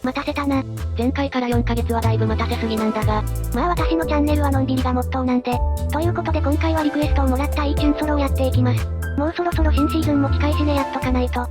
待たせたな。前回から4ヶ月はだいぶ待たせすぎなんだが。まあ私のチャンネルはのんびりがモットーなんで。ということで今回はリクエストをもらったイーチュンソロをやっていきます。もうそろそろ新シーズンも近いしね、やっとかないと。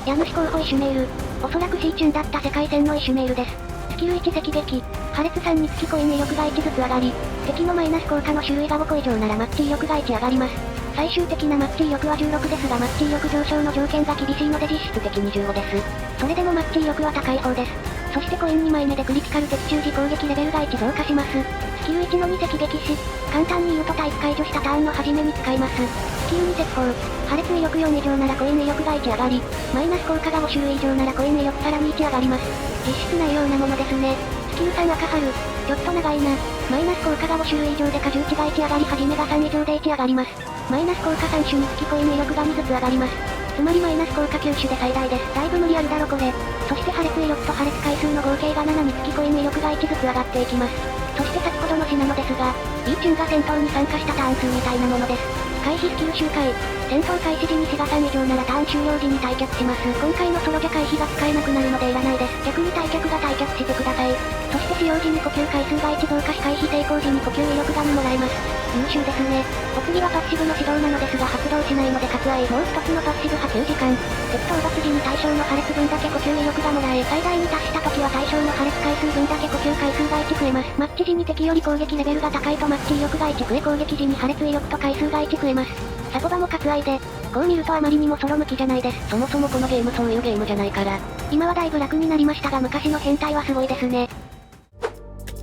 家主候補イシュメール。おそらく C チュンだった世界戦のイシュメールです。スキル1赤撃。破裂3につきコイン威力が1ずつ上がり、敵のマイナス効果の種類が5個以上ならマッチ威力が1上がります。最終的なマッチ威力は16ですがマッチ威力上昇の条件が厳しいので実質的に15です。それでもマッチ威力は高い方です。そしてコイン2枚目でクリティカル的中時攻撃レベルが1増加します。スキル1の2赤撃し、簡単に言うとタイプ解除したターンの初めに使います。スキル2赤砲。破裂威力4以上ならコイン威力が1上がり、マイナス効果が5種類以上ならコイン威力さらに1上がります。実質ないようなものですね。スキル3赤春。ちょっと長いな。マイナス効果が5種類以上で荷重値が1上がり始めが3以上で1上がります。マイナス効果3種につきコイン威力が2ずつ上がります。つまりマイナス効果9種で最大です。だいぶ無理あるだろこれ。そして破裂威力と破裂回数の合計が7につきコイン威力が1ずつ上がっていきます。そして先ほどの詩なのですが、イーチュンが戦闘に参加したターン数みたいなものです。回避スキル周回。戦闘開始時に死が3以上ならターン終了時に退却します。今回のソロじゃ回避が使えなくなるのでいらないです。逆に退却が退却してください。そして使用時に呼吸回数が1増加し回避成功時に呼吸威力が2もらえます。優秀ですね。お次はパッシブの指導なのですが発動しないので割愛。もう一つのパッシブ波及時間。敵討伐時に対象の破裂分だけ呼吸威力がもらえ、最大に達した時は対象の破裂回数分だけ呼吸回数が1増えます。マッチ時に敵より攻撃レベルが高いとマッチ威力が1増え攻撃時に破裂威力と回数が1増えます。サコバも割愛で、こう見るとあまりにもソロ向きじゃないです。そもそもこのゲームそういうゲームじゃないから。今はだいぶ楽になりましたが昔の変態はすごいですね。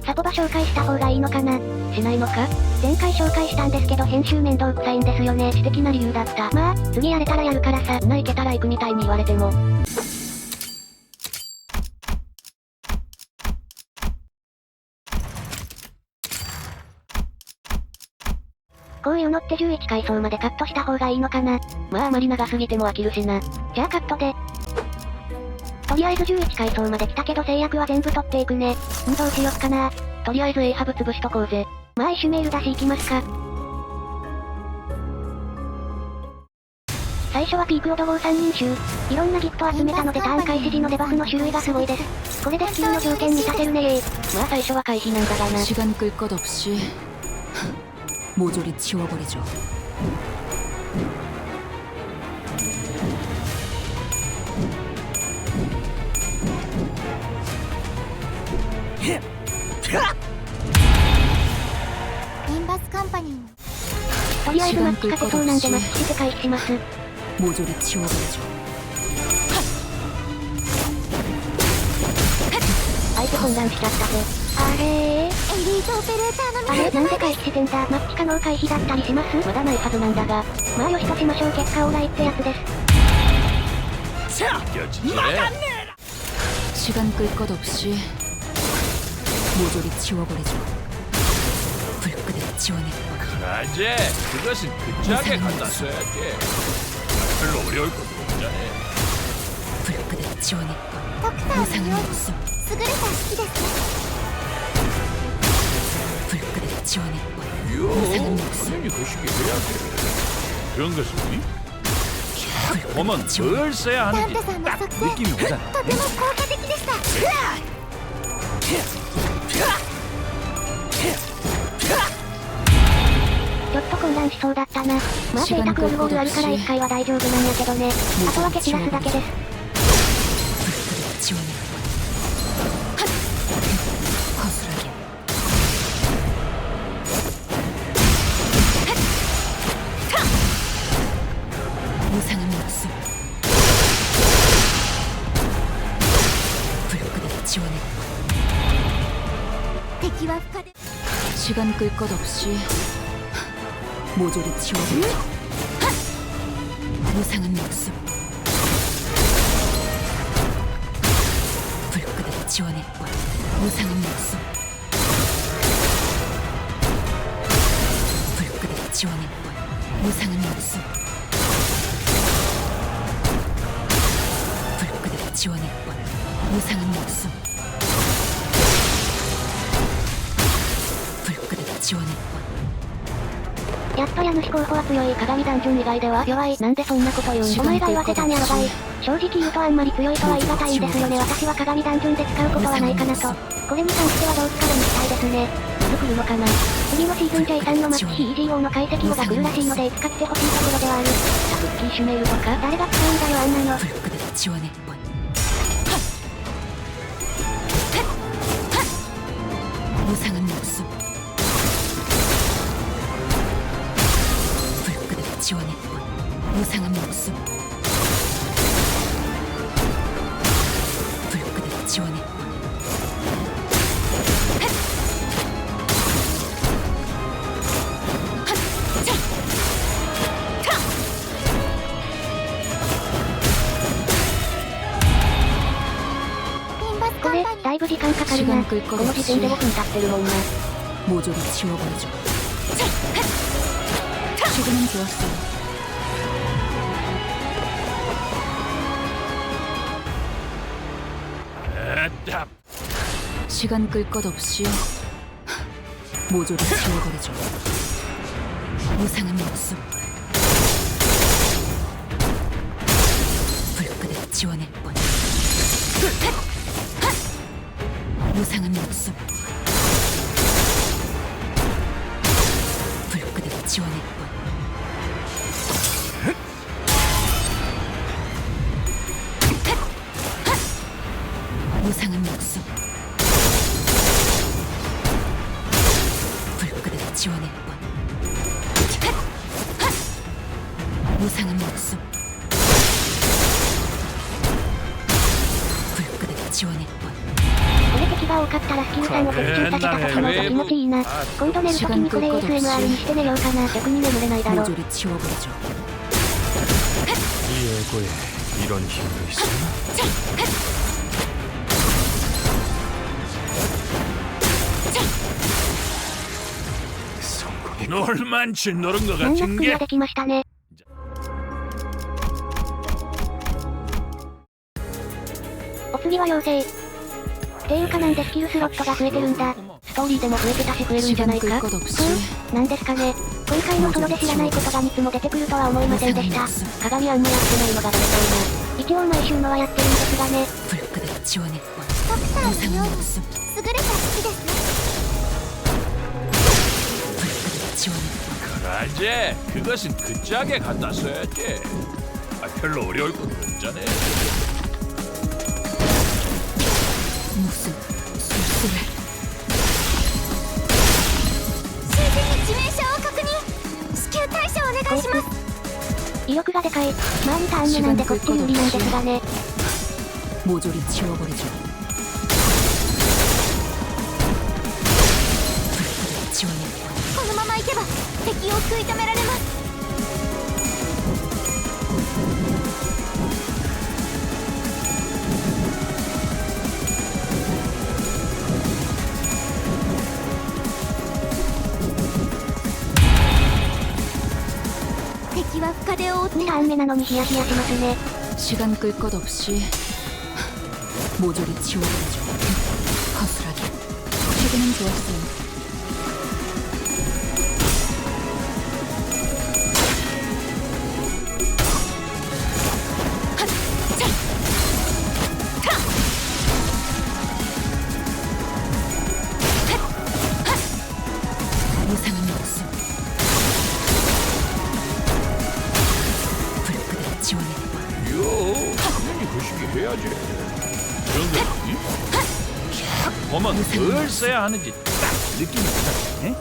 サコバ紹介した方がいいのかな？しないのか？前回紹介したんですけど編集面倒くさいんですよね。私的な理由だった。まあ、次やれたらやるからさ。行けたら行くみたいに言われても。こういうのって11階層までカットした方がいいのかな？まああまり長すぎても飽きるしな。じゃあカットで。とりあえず11階層まで来たけど制約は全部取っていくね。どうしよっかな。とりあえず A ハブ潰しとこうぜ。まあイシュメールだし行きますか。最初はピークオド号3人衆。いろんなギフト集めたのでターン開始時のデバフの種類がすごいです。これでスキルの条件満たせるねー。まあ最初は回避なんだがな。시간 끌 것 없이 모조리 치워버리죠. 인바스 컴퍼니. とりあえずマッチ勝てそうなんでマッチして回避します。 모조리 치워버리죠. 相手混乱しちゃったぜ。あれエリートオペレーターのあれなんで回避してんだ。マッチ可能回避だったりします？まだないはずなんだが。まあよしとしましょう。結果オーライってやつです。 시간 끌 것 없이 모조리 치워버리죠. 불끈을 지원해봐. 그라제 그것은 근자하게 갖다 써야지. 별로 어려울 것도 없잖아. 불끈을 지원해봐. ドクター 무상은 の 없음. 優れた式ですね。 불끈을 지원해봐. 이야, 무상은 없음. 당연히 그 시기 해야 돼. 그런 것은 보면 불끈을 뭘 써야 ダン 하는지 テさんの 딱 作戦 느낌이 오잖아. とても効果的でした。 ちょっと混乱しそうだったな。まあ贅沢ウルゴールあるから1回は大丈夫なんやけどね。あとは蹴散らすだけです。 불끈을 지원해봐. 허술하게. 무상은 없음. 불끈을 지원해봐. 敵は不可で 시간 끌 것 없이 모조리 치워버리죠. 무상은 없음. 불끈을 지원해봐. 무상은 없음. 불끈을 지원해봐. 무상은 없음. 불끈을 지원해봐. 무상은 없음. 불끈을 지원해봐. やっと家主候補は強い。鏡ダンジョン以外では弱い。なんでそんなこと言うん？お前が言わせたんやろがい。正直言うとあんまり強いとは言い難いんですよね。私は鏡ダンジョンで使うことはないかなと。これに関してはどう使うにしたいですね。いつ来るのかな。次のシーズン J さんのマッチ EGO の解析をが来るらしいのでいつか来てほしいところではある。クッキーシュメールとか。誰が使うんだよあんなの。ブロックで血は熱本。무상한 목숨. 불끄덕 지원했군. 무상한 목숨. 불끄덕 지원했군.これ、だいぶ時間かかるな。 시간 끌 こ 것 の時点で5 없이 分経ってるもんな。 모조리 지워버려줘. 지금은 좋았어. 에따. 시간 끌 것 없이 모조리 지워버려줘. 무상한 목숨. 불끄덕 지원했군. 무상한 목숨. 불끄덕 지원했군. 무상한 목숨. 불끄덕 지원했군. 무상한 목숨. 불끄덕 지원했군. これ敵が多かったらスキル3を的中させた時の気持ちいいな。今度寝る時にこれ ASMR にして寝ようかな。逆に眠れないだろ。 모조리 지워버려줘. 이 예고에 이런 힘도 있었나? 성공이 놀만치 노른 것 難なく 같은 クリ 게 アできましたね。お次は妖精。っていうかなんでスキルスロットが増えてるんだ。ストーリーでも増えてたし増えるんじ 시간 ゃない 끌 か。 것 없이 なんですかね。今回のソロで知らないことが2つも出てくるとは思いませんでした。鏡あんまやってないのがバレそう一応毎週のはやってるんですがね。 불끄덕 지원했군. ドクターの 무상한 ように 목숨. 優れた式ですね。 불끄덕 지원했군. 그라제 그것은 그 짝에 갖다 써야지. 아, 별로 어려울 건 없잖아. 무슨 술수를. 囚人に致命傷を確認。至急対処お願いします。威力がでかい。まあ2ターン目なんでこっち有利なんですがね。 모조리 지워버리죠. 불끄덕 지원했군. このまま行けば敵を食い止められます。 敵は深手を負って2ターン目なのにヒヤヒヤしますね。 시간 끌 것 없이 모조리 지워버리죠. 허술하게. 지금은 좋았어요. 무상한 목숨. 불끄덕 지원했군. 이야, 당연히 그 시기 해야지. 그런데 쫙 보면 뭘 써야 하는지 딱 느낌이 오잖아.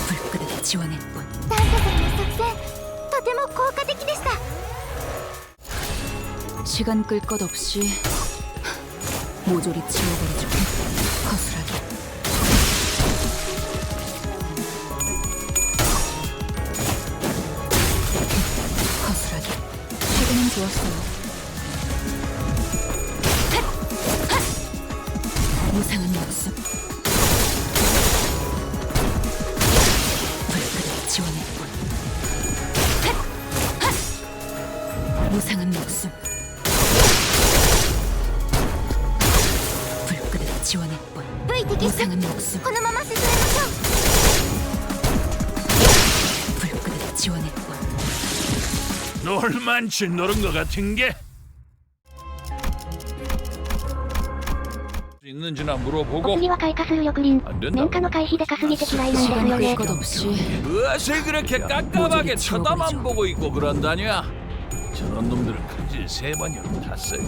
불끄덕 지원했군. ダンテさんの作戦とても効果的でした。 시간 끌 것 없이 모조리 지워버리죠. 허술하게. 허술하게. 지금은 좋았어요. 무상한 목숨. 불끄덕 지원했군. 무상한 목숨. 불끄덕 지원했군. V 敵ス 무상한 목숨. このまま進めましょう。 불끄덕 지원했군. 놀만치 노른 것 같은 게 있는지나 물어보고 お次は開花する緑林。안 된다. 綿花の回避でかすぎて嫌いなんです 시간 よ 끌 ね。 것 없이 무엇을 그렇게 깝깝하게 쳐다만 보고 있고 그런다냐? 저런 놈들은 큰질 3번이나 탔어요.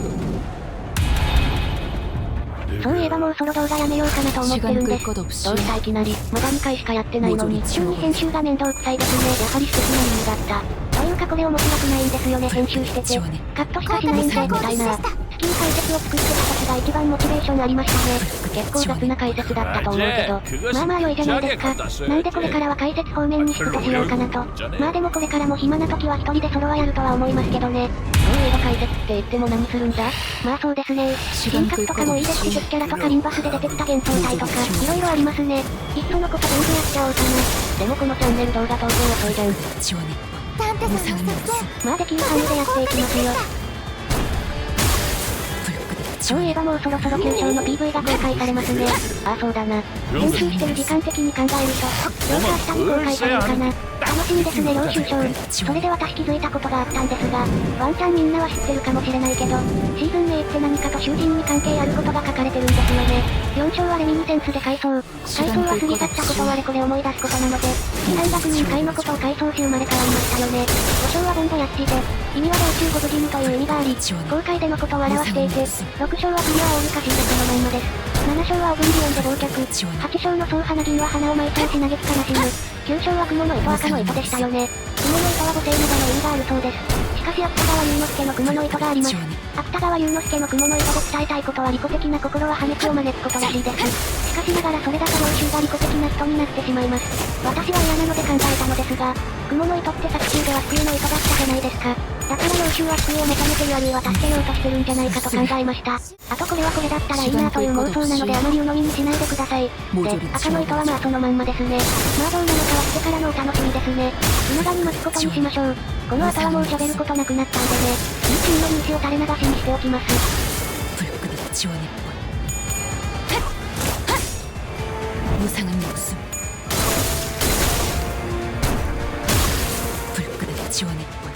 そういえばもうソロ動画やめようかなと思ってる 시간 んで 끌 す。 것 없이 どうしたいきなり。まだ2回しかやってないのに、急に編集が面倒くさいですね。やはり素敵な意味だった。というかこれ面白くないんですよね、編集してて。カットしかしないんで、みたいな。好きに解説を作ってた時が一番モチベーションありましたね。結構雑な解説だったと思うけど、まあまあ良いじゃないですか。なんでこれからは解説方面にシフトしようかなと。まあでもこれからも暇な時は一人でソロはやるとは思いますけどね。そういえば解説って言っても何するんだ？まあそうですね。新格とかもいいですし、敵キャラとかリンバスで出てきた幻想体とか、いろいろありますね。いっそのこと全部やっちゃおうかな。でもこのチャンネル動画投稿遅いじゃん。ダンテさんの作戦まあできる範囲でやっていきますよ。そういえばもうそろそろ9章の PV が公開されますね。ああそうだな。編集してる時間的に考えると、どうか明日に公開されるかな。楽しみですね、領収書。それで私気づいたことがあったんですが、ワンチャンみんなは知ってるかもしれないけど、シーズン名って何かと囚人に関係あることが書かれてるんですよね。4章はレミニセンスで回想。回想は過ぎ去ったことをあれこれ思い出すことなので、次男学人会のことを回想し生まれ変わりましたよね。5章はボンボヤッチで、意味は道中ゴブジムという意味があり、公開でのことを表していて、6章はクリアオールカシンでそのまんまです。7章はオブリビオンで忘却、8章の総花銀は花を巻いたし嘆きから死ぬ、9章は雲の糸赤の糸でしたよね。雲の糸は母性などの意味があるそうです。しかし芥川龍之介の雲の糸があります。芥川龍之介の雲の糸で伝えたいことは利己的な心は破滅を招くことらしいです。しかしながらそれだと領袖が利己的な人になってしまいます。私は嫌なので考えたのですが、雲の糸って作中では救いの糸だったじゃないですか。だから領袖は救いを求めてるあるいは助けようとしてるんじゃないかと考えました。あとこれはこれだったらいいなという妄想なのであまり鵜呑みにしないでください。で、赤の糸はまあそのまんまですね。まあどうなのかはしてからのお楽しみですね。気長に待つことにしましょう。この後はもう喋ることなくなったんでね。いいチームの西を垂れ流しにしておきます。무상한 목숨 불끈한 지원의 권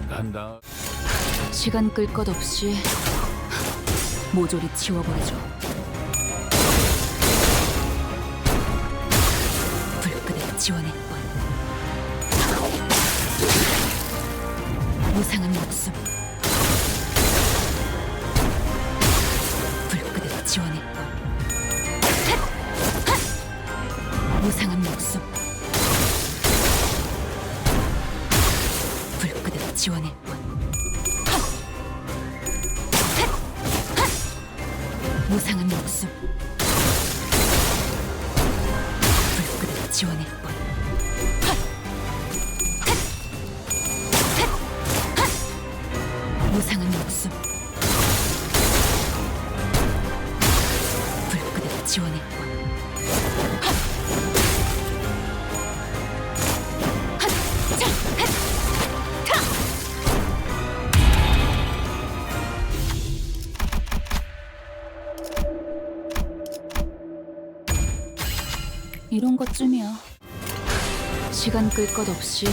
간다. 시간 끌 것 없이 모조리 치워버리죠. 불끈한 지원의 권 무상한 목숨 불끈한 지원의 권 무상한 목숨 불끈한 지원의 권 무상한 목숨 불끈한 지원의 권 무상한 목숨 불끈한 지원의 권 이런 것쯤이야. 시간 끌 것 없이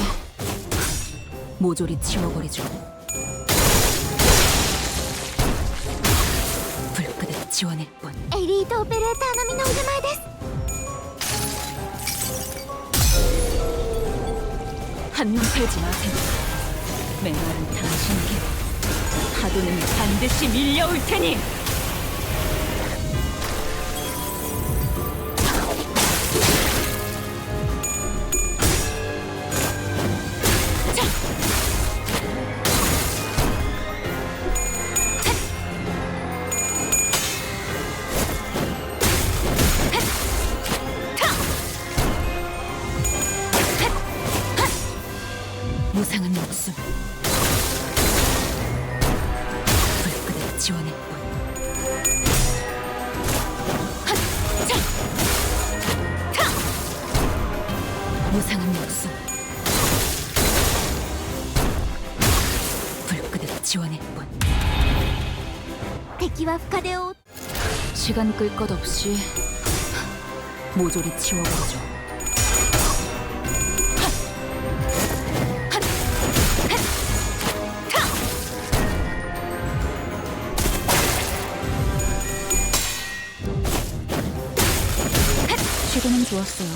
모조리 치워버리죠. 불끈한 지원의 권 エリートオペレーター並みの腕前です。 한눈 팔지 마세요. 맹활은 당신에게 파도는 반드시 밀려올 테니. 무상한 목숨 불끈한 지원의 권 무상한 목숨. 불끄듯 지원일 뿐. 敵は深手を 시간 끌 것 없이 모조리 치워버리죠. 시도는 좋았어요.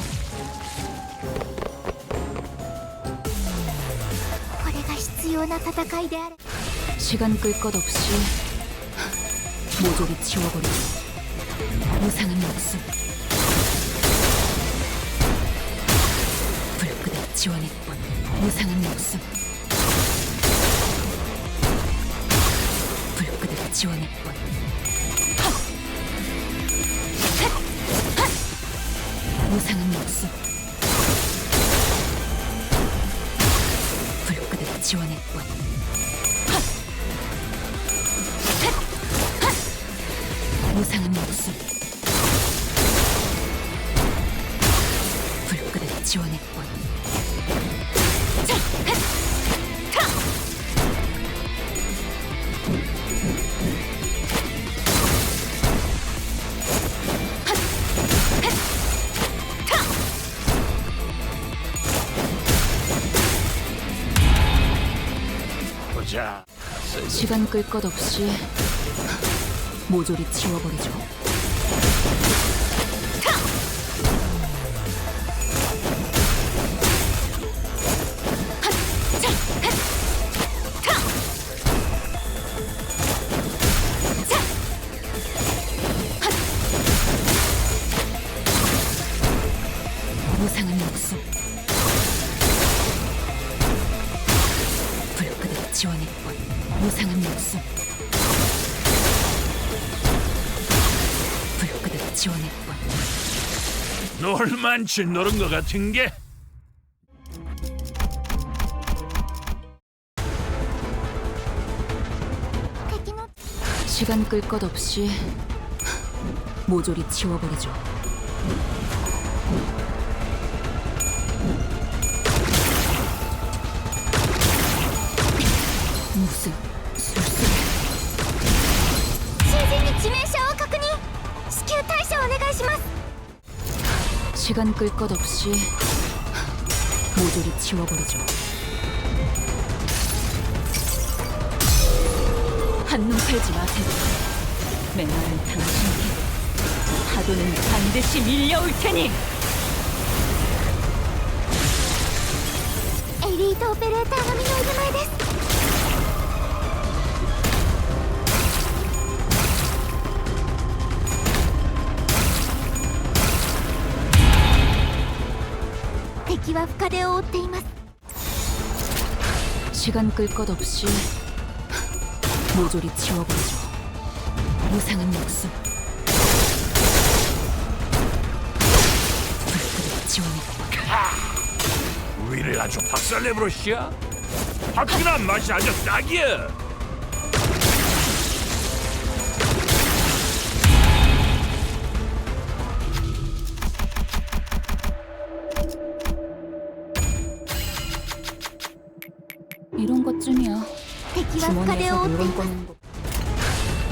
これが必要な戦いである 시간 끌 것 없이 모조리 치워버리죠. 무상한 목숨. 불끄듯 지원일 뿐. 무상한 목숨. 불끄듯 지원일 뿐. 무상한 목숨. 불끄듯 지원일 뿐. 무상한 목숨. 불끄듯 지원일 뿐. 보자. 시간 끌 것 없이 모조리 치워버리죠. 무상한 목숨. 불끄듯 지원일 뿐. 무상한 목숨. 불끄듯 지원일 뿐. 놀만치 노른 것 같은 게. 시간 끌 것 없이 모조리 치워버리죠. 무슨 술술. 囚人に致命傷を確認至急対処お願いします 시간 끌 것 없이 모조리 치워버리죠. 한눈 팔지 마세요. 맹활한 당신에게 파도는 반드시 밀려올 테니. エリートオペレーターの身の腕前です 敵は深手を負っています 시간 끌 것 없이 모조리 치워버리죠. 무상한 목숨. 불끄듯 지원일 뿐. 위를 아주 박살내버렸시야. 화끈한 맛이 아주 딱이야. 이런 것쯤이야. 敵は深手を 주머니에서 負ってい 물건 ます 꺼내는 거.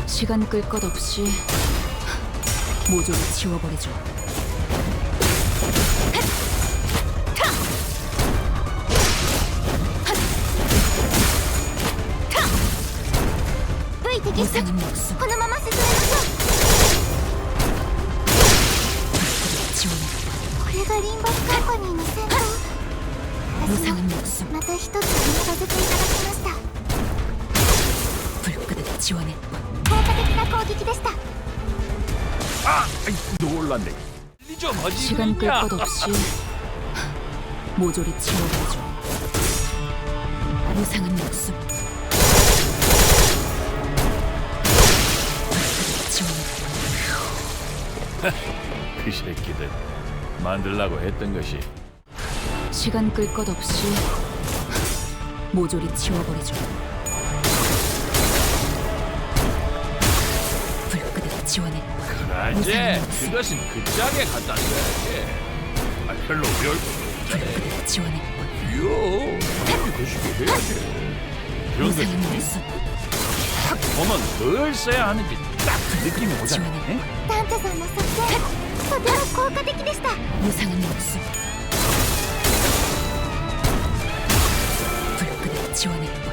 시간 끌 것 없이 모조리 치워버리죠. V 敵出 무상한 목숨. このまま進めましょ 불끄듯 지원일 うこれがリンバスカンパニーの戦闘 뿐. 私も 무상한 목숨. また一つ見させていただきました 불끄듯 지원일 뿐. 効果的な攻撃でした 아, 아이, 놀랐네. 좀 하지. 시간 끌 것 없이 모조리 치워버리죠. 무상한 목숨. 불끄듯 지원일 뿐. 그 새끼들 만들라고 했던 것이 시간 끌 것 없이 모조리 치워버리죠. 불끄듯 지원일 뿐. 그라제 그것은 그 짝에 갖다 써야지. 아, 별로 어려울 것도 불끈 지원했군. 이야, 빨리 거시기 해야지. 이런 거 무상한 목숨 보면 덜 써야 하는지 딱 느낌이 오잖아. 에? タンタさんの作戦とても効果的でした。 무상한 목숨 불끈 지원했군.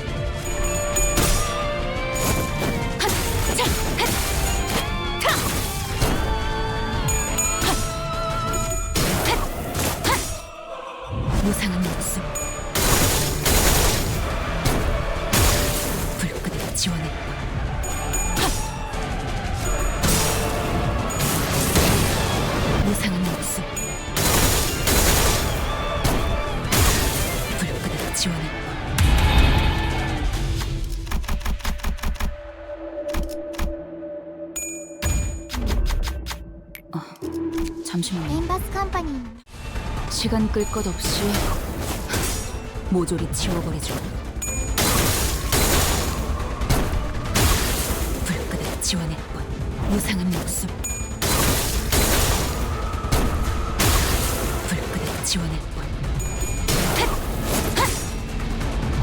무상한 목숨 불끈 지원했군. 무상한 목숨 불끈 지원했군. 잠시만요. エンバスカンパニーの 시간 끌 것 없이 모조리 지워버리죠. 불끈 지원했군. 무상한 목숨 불끈 지원했군.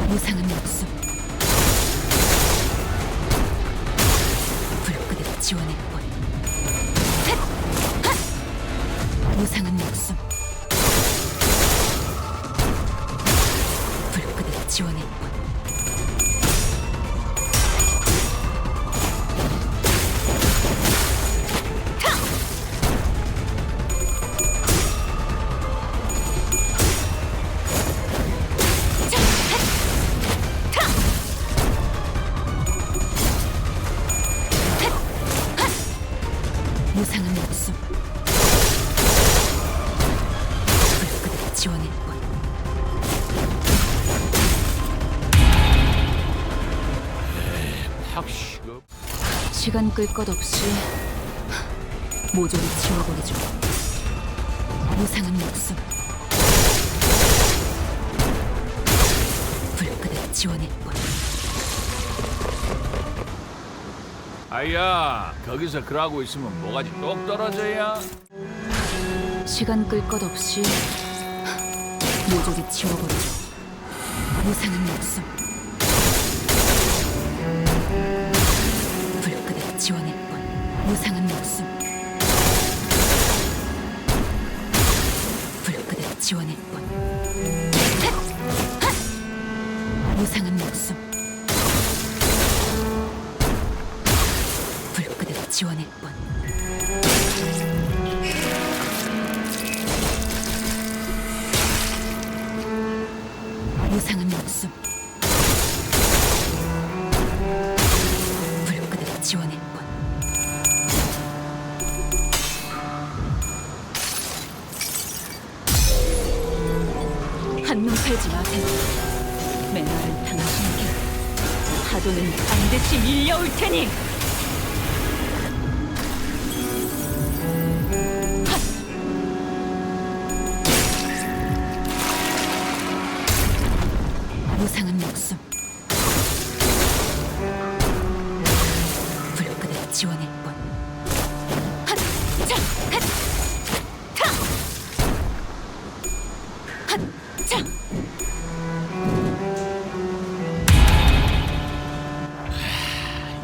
무상한 목숨 불끈 지원했군. 무상한 목숨 불끈 지원했군. 무상한 목숨 불끈 지원했군. 확 식어. 시간 끌 것 없이 모조리 지워버리죠. 무상한 목숨 불끈 지원했군. 아야, 거기서 그러고 있으면 뭐가지 똑 떨어져야. 시간 끌 것 없이 모조리 지워버리죠. 무상한 목숨 불끈 지원했군. 무상한 목숨 불끈 지원했군. 무상한 목숨 불끈 지원했군. 무상한 목숨 불끈 지원했군. 한눈 팔지 마세요. 맨날은 당신에게 파도는 반드시 밀려올 테니. 무상한 목숨 불끈 지원했군.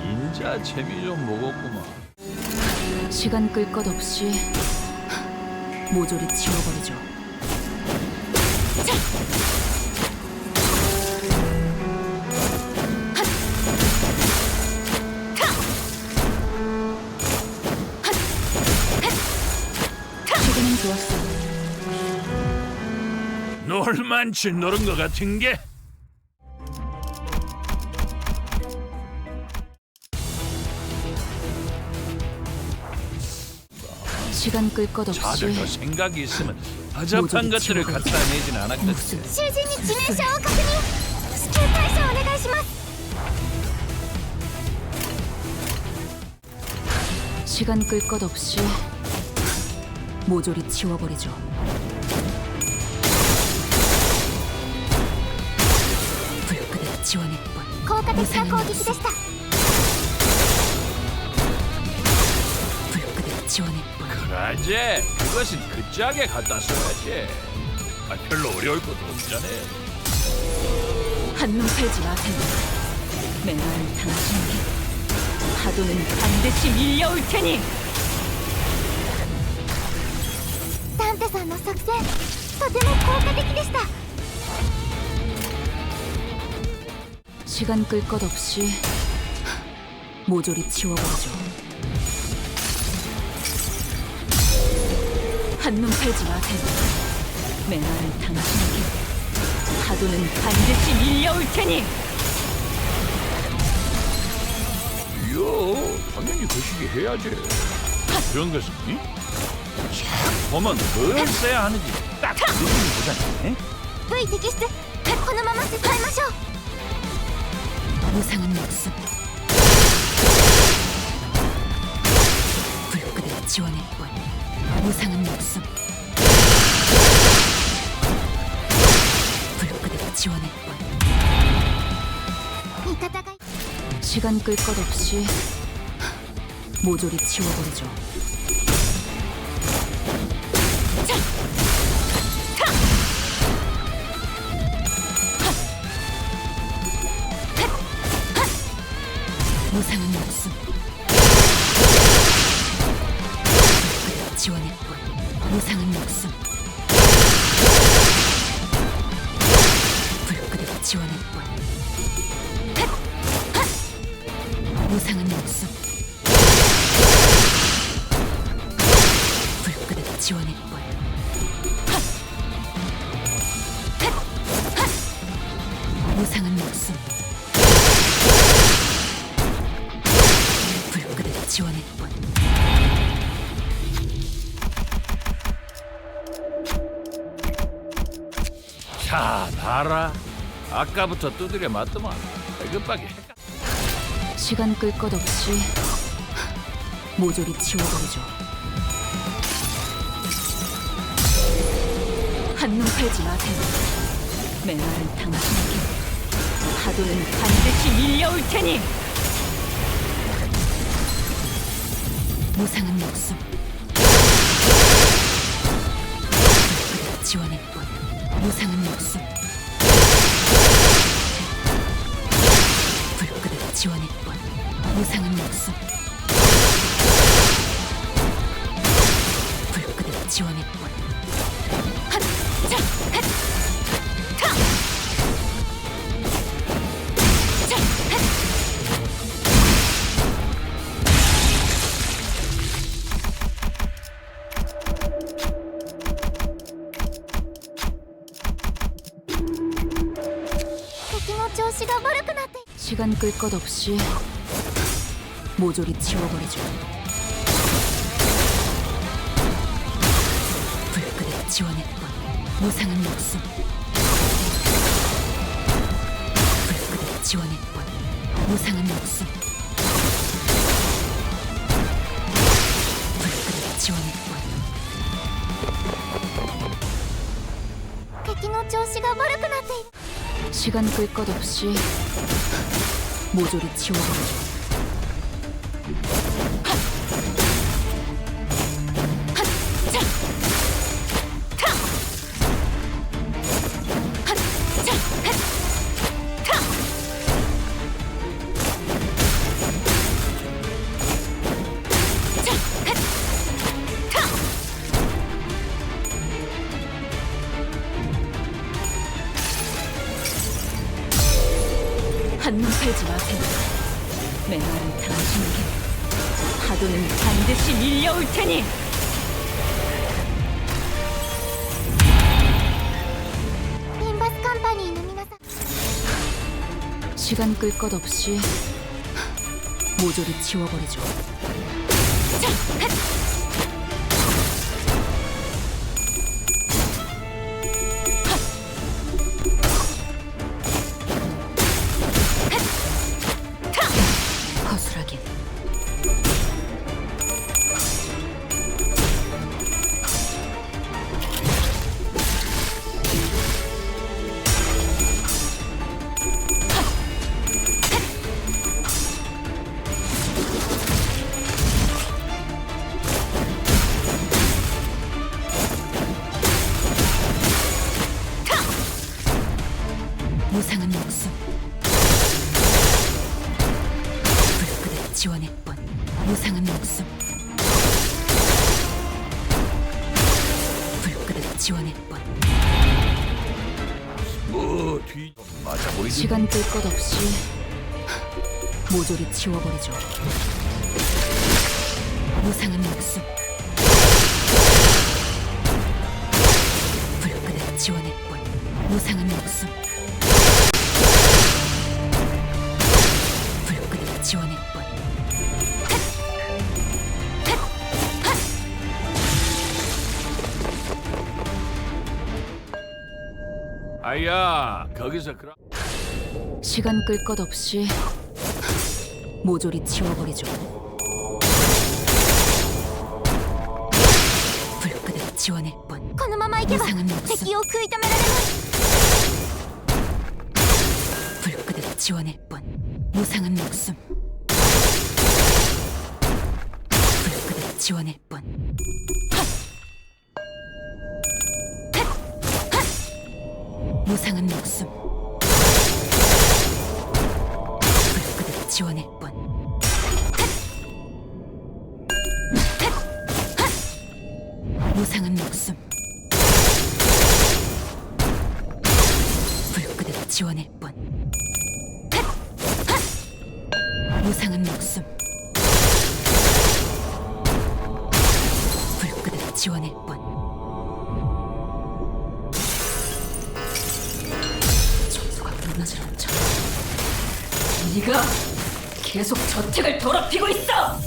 인자 재미 좀 먹었구만. 시간 끌 것 없이 모조리 지워버리죠. 지금은 좋았어. 놀만치 노른 것 같은 게. 시간 끌 것 없이 다들 생각이 있으면 허접한 모조리 것들을 지워버리죠. 갖다 내진 않았겠지. 목숨 囚人に致命傷を確認。至急対処お願いします。 시간 끌 것 없이 모조리 지워버리죠. 불끈 지원했군. 効果的な攻撃でした。 불끈 지원했군. 그러지. 그것은 그 짝에 갖다 써야지. 별로 어려울 것도 없잖아. 한눈 팔지 마세요. 맹활 당신에게 파도는 반드시 밀려올 테니. ダンテさんの作戦とても効果的でした。 시간 끌 것 없이 모조리 치워버리죠. 한눈 팔지 마세요. 맹활 당신에게 파도는 반드시 밀려올 테니. 이야, 당연히 거시기 해야지. 그런 것은 보면 뭘 써야 하는지 딱 느낌이 보잖아. V 摘出このまま進めましょう。 무상한 목숨 불끝에 지원할 뿐. 무상한 목숨 불끝에 지원할 뿐. 味方が 시간 끌 것 없이 모조리 치워버리죠. 무상한 목숨 불끝에 지원할 뿐. 무상한 목숨 불끝에 지원할 뿐. 무상한 목숨 불끝에 지원할 뿐. 무상한 목숨 불끝에 지원할 뿐. 자, 봐라. 아까부터 두드려 맞더만 급하게 헷갈려. 시간 끌 것 없이 모조리 치워버리죠. 한눈 팔지 마세요. 맹활은 당신에게 파도는 반드시 밀려올 테니. 무상한 목숨 불끝에 지원할 뿐. 무상한 목숨 불끝에 지원할 뿐. 무상한 목숨 불끝에 지원할 뿐. 핫! 자! 핫! 타! 자! 핫! 시간 끌 것 없이 모조리 치워버리죠. 불끝에 지원할 뿐. 무상한 목숨 불끝에 지원할 뿐. 무상한 목숨 불끝에 지원할 뿐. 敵の調子が悪くなっている。 시간 끌 것 없이 모조리 치워버리죠. 한눈 팔지 마세요. 맹활은 당신에게 파도는 반드시 밀려올 테니. 빈바스 컴퍼니の皆さん 시간 끌 것 없이 모조리 치워버리죠. 허술하긴. 무상한 목숨. 불끄덕 지원의 뻔. 무상한 목숨. 불끄덕 지원의 뻔. 뒤 맞아 보이지? 시간 끌 것 없이 모조리 치워버리죠. 무상한 목숨. 불끄덕 지원의 뻔. 무상한 목숨. 불끄덕 지원의 뻔. 아야 거기서 그럼 시간 끌 것 없이 모조리 치워버리죠. 불끄덕 지원의 뻔. このまま行けば 무상한 목숨. 敵を食い止められます 불끄덕 지원의 뻔. 무상한 목숨. 불끄덕 지원의 뻔. 무상한 목숨. 불끄덕 지원의 뻔. 무상한 목숨. 불끄덕 지원의 뻔. 무상한 목숨. 불끄덕 지원의 뻔. 점수가 무너질 않죠. 네가 계속 저택을 더럽히고 있어!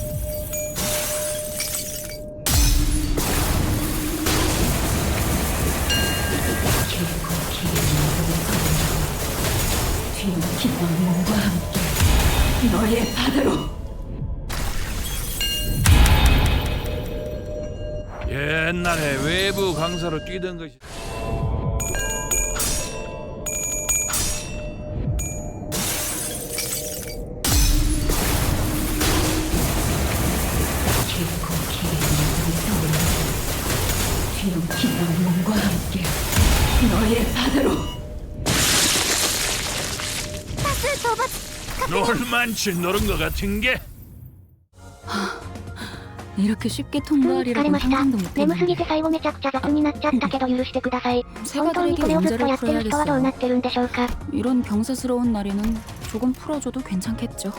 뒤엉킨 악몽과 함께 너의 바다로. 옛날에 외부 강사로 뛰던 것이 뒤엉킨 악몽과 함께 너의 바다로. 多数討伐 놀만치 노른 것 같은 게 이렇게 쉽게 疲 통과하리라고 れました。 상상도 眠すぎ 못했는데 て最後めちゃくちゃ雑になっちゃったけど許してください。本当 세가들에게 にこれをずっと 문제를 やってる人はどうな 풀어야겠어요. ってるんでしょうか。 이런 경사스러운 날에는 조금 풀어줘도 괜찮겠죠.